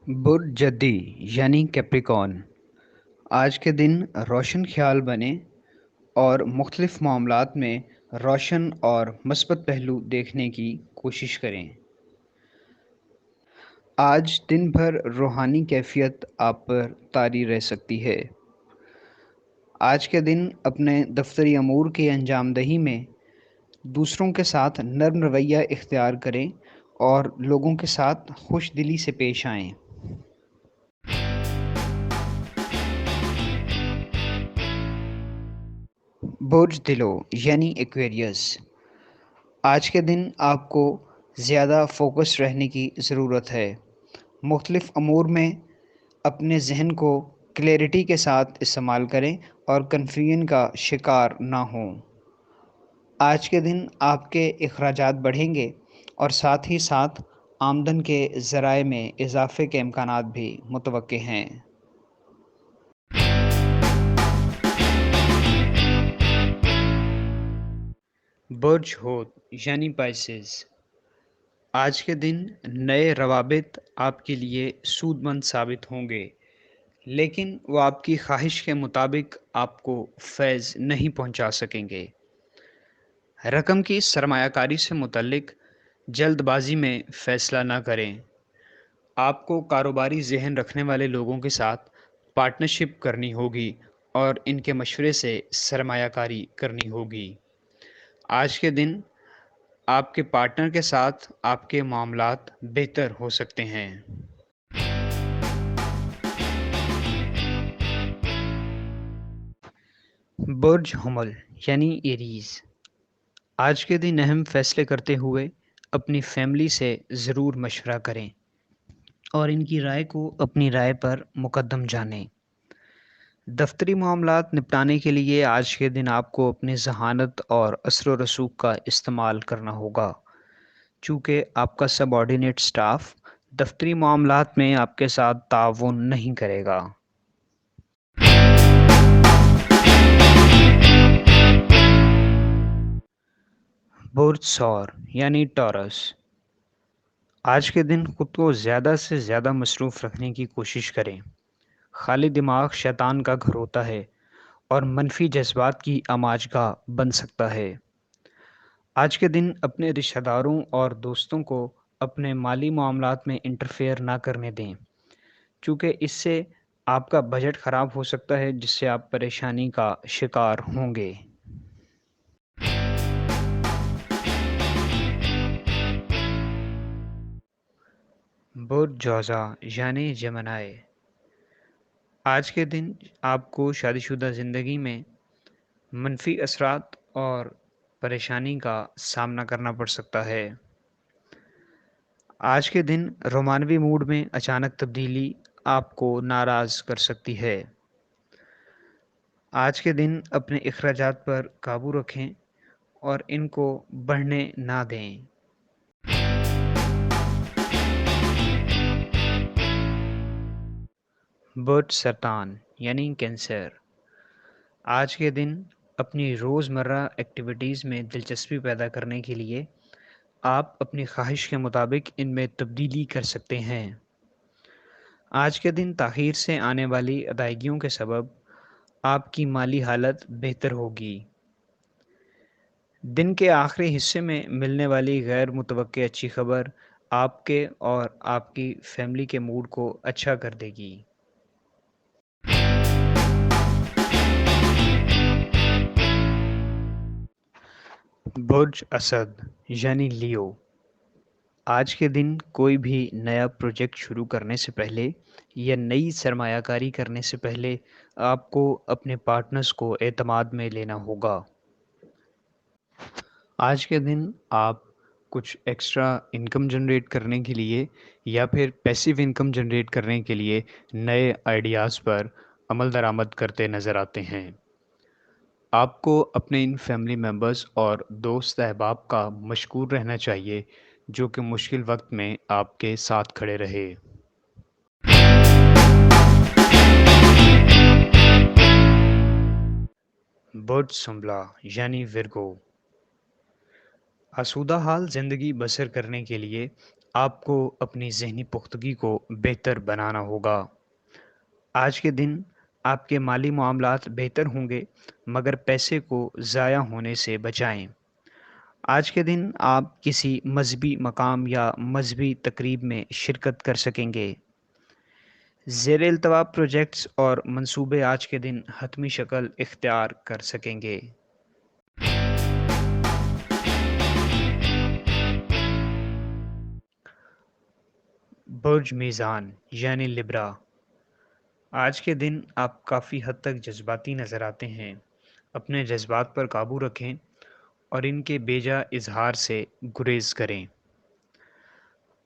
برج جدی یعنی کیپریکون آج کے دن روشن خیال بنیں اور مختلف معاملات میں روشن اور مثبت پہلو دیکھنے کی کوشش کریں۔ آج دن بھر روحانی کیفیت آپ پر طاری رہ سکتی ہے۔ آج کے دن اپنے دفتری امور کی انجام دہی میں دوسروں کے ساتھ نرم رویہ اختیار کریں اور لوگوں کے ساتھ خوش دلی سے پیش آئیں۔ برج دلو یعنی ایکویریس آج کے دن آپ کو زیادہ فوکس رہنے کی ضرورت ہے۔ مختلف امور میں اپنے ذہن کو کلیئرٹی کے ساتھ استعمال کریں اور کنفیوژن کا شکار نہ ہوں۔ آج کے دن آپ کے اخراجات بڑھیں گے اور ساتھ ہی ساتھ آمدن کے ذرائع میں اضافے کے امکانات بھی متوقع ہیں۔ برج حوت یعنی پائسز آج کے دن نئے روابط آپ کے لیے سود مند ثابت ہوں گے، لیکن وہ آپ کی خواہش کے مطابق آپ کو فیض نہیں پہنچا سکیں گے۔ رقم کی سرمایہ کاری سے متعلق جلد بازی میں فیصلہ نہ کریں۔ آپ کو کاروباری ذہن رکھنے والے لوگوں کے ساتھ پارٹنرشپ کرنی ہوگی اور ان کے مشورے سے سرمایہ کاری کرنی ہوگی۔ آج کے دن آپ کے پارٹنر کے ساتھ آپ کے معاملات بہتر ہو سکتے ہیں۔ برج حمل یعنی ایریز آج کے دن اہم فیصلے کرتے ہوئے اپنی فیملی سے ضرور مشورہ کریں اور ان کی رائے کو اپنی رائے پر مقدم جانیں۔ دفتری معاملات نپٹانے کے لیے آج کے دن آپ کو اپنی ذہانت اور اثر و رسوخ کا استعمال کرنا ہوگا، چونکہ آپ کا سب آرڈینیٹ سٹاف دفتری معاملات میں آپ کے ساتھ تعاون نہیں کرے گا۔ برج ثور یعنی ٹورس آج کے دن خود کو زیادہ سے زیادہ مصروف رکھنے کی کوشش کریں۔ خالی دماغ شیطان کا گھر ہوتا ہے اور منفی جذبات کی آماجگاہ بن سکتا ہے۔ آج کے دن اپنے رشتہ داروں اور دوستوں کو اپنے مالی معاملات میں انٹرفیئر نہ کرنے دیں، چونکہ اس سے آپ کا بجٹ خراب ہو سکتا ہے جس سے آپ پریشانی کا شکار ہوں گے۔ برج جوزا یعنی جمنائے آج کے دن آپ کو شادی شدہ زندگی میں منفی اثرات اور پریشانی کا سامنا کرنا پڑ سکتا ہے۔ آج کے دن رومانوی موڈ میں اچانک تبدیلی آپ کو ناراض کر سکتی ہے۔ آج کے دن اپنے اخراجات پر قابو رکھیں اور ان کو بڑھنے نہ دیں۔ برج سرطان یعنی کینسر آج کے دن اپنی روزمرہ ایکٹیویٹیز میں دلچسپی پیدا کرنے کے لیے آپ اپنی خواہش کے مطابق ان میں تبدیلی کر سکتے ہیں۔ آج کے دن تاخیر سے آنے والی ادائیگیوں کے سبب آپ کی مالی حالت بہتر ہوگی۔ دن کے آخری حصے میں ملنے والی غیر متوقع اچھی خبر آپ کے اور آپ کی فیملی کے موڈ کو اچھا کر دے گی۔ برج اسد یعنی لیو آج کے دن کوئی بھی نیا پروجیکٹ شروع کرنے سے پہلے یا نئی سرمایہ کاری کرنے سے پہلے آپ کو اپنے پارٹنرز کو اعتماد میں لینا ہوگا۔ آج کے دن آپ کچھ ایکسٹرا انکم جنریٹ کرنے کے لیے یا پھر پیسیو انکم جنریٹ کرنے کے لیے نئے آئیڈیاز پر عمل درآمد کرتے نظر آتے ہیں۔ آپ کو اپنے ان فیملی ممبرز اور دوست احباب کا مشکور رہنا چاہیے جو کہ مشکل وقت میں آپ کے ساتھ کھڑے رہے۔ برج سنبلا یعنی ورگو آسودہ حال زندگی بسر کرنے کے لیے آپ کو اپنی ذہنی پختگی کو بہتر بنانا ہوگا۔ آج کے دن آپ کے مالی معاملات بہتر ہوں گے، مگر پیسے کو ضائع ہونے سے بچائیں۔ آج کے دن آپ کسی مذہبی مقام یا مذہبی تقریب میں شرکت کر سکیں گے۔ زیر التواء پروجیکٹس اور منصوبے آج کے دن حتمی شکل اختیار کر سکیں گے۔ برج میزان یعنی لبرا، آج کے دن آپ کافی حد تک جذباتی نظر آتے ہیں۔ اپنے جذبات پر قابو رکھیں اور ان کے بیجا اظہار سے گریز کریں۔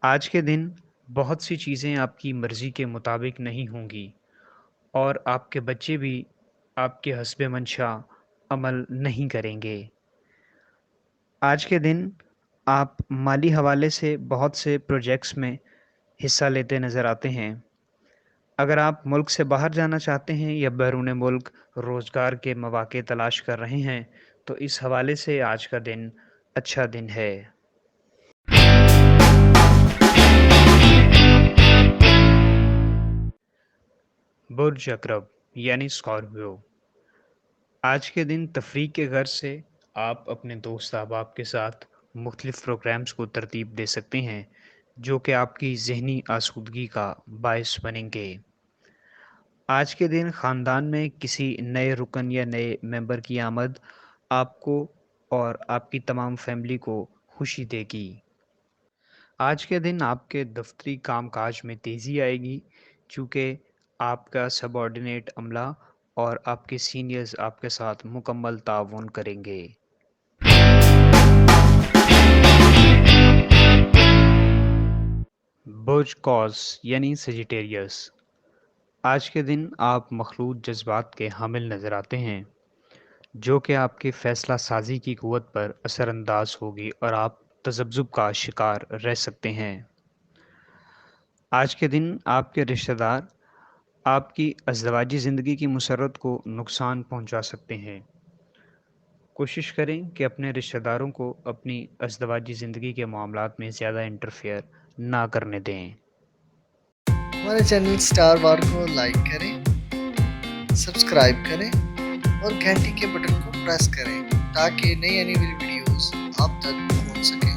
آج کے دن بہت سی چیزیں آپ کی مرضی کے مطابق نہیں ہوں گی اور آپ کے بچے بھی آپ کے حسب منشا عمل نہیں کریں گے۔ آج کے دن آپ مالی حوالے سے بہت سے پروجیکٹس میں حصہ لیتے نظر آتے ہیں۔ اگر آپ ملک سے باہر جانا چاہتے ہیں یا بیرون ملک روزگار کے مواقع تلاش کر رہے ہیں تو اس حوالے سے آج کا دن اچھا دن ہے۔ برج عقرب یعنی اسکارپیو، آج کے دن تفریح کے غرض سے آپ اپنے دوست احباب کے ساتھ مختلف پروگرامز کو ترتیب دے سکتے ہیں جو کہ آپ کی ذہنی آسودگی کا باعث بنیں گے۔ آج کے دن خاندان میں کسی نئے رکن یا نئے ممبر کی آمد آپ کو اور آپ کی تمام فیملی کو خوشی دے گی۔ آج کے دن آپ کے دفتری کام کاج میں تیزی آئے گی، چونکہ آپ کا سب آرڈینیٹ عملہ اور آپ کے سینئرز آپ کے ساتھ مکمل تعاون کریں گے۔ برج قوس یعنی سیجیٹیریس، آج کے دن آپ مخلوط جذبات کے حامل نظر آتے ہیں جو کہ آپ کے فیصلہ سازی کی قوت پر اثر انداز ہوگی اور آپ تذبذب کا شکار رہ سکتے ہیں۔ آج کے دن آپ کے رشتہ دار آپ کی ازدواجی زندگی کی مسرت کو نقصان پہنچا سکتے ہیں۔ کوشش کریں کہ اپنے رشتہ داروں کو اپنی ازدواجی زندگی کے معاملات میں زیادہ انٹرفیئر نہ کرنے دیں۔ ہمارے چینل سٹار وار کو لائک کریں، سبسکرائب کریں اور گھنٹی کے بٹن کو پریس کریں تاکہ نئی آنے والی ویڈیوز آپ تک پہنچ سکیں۔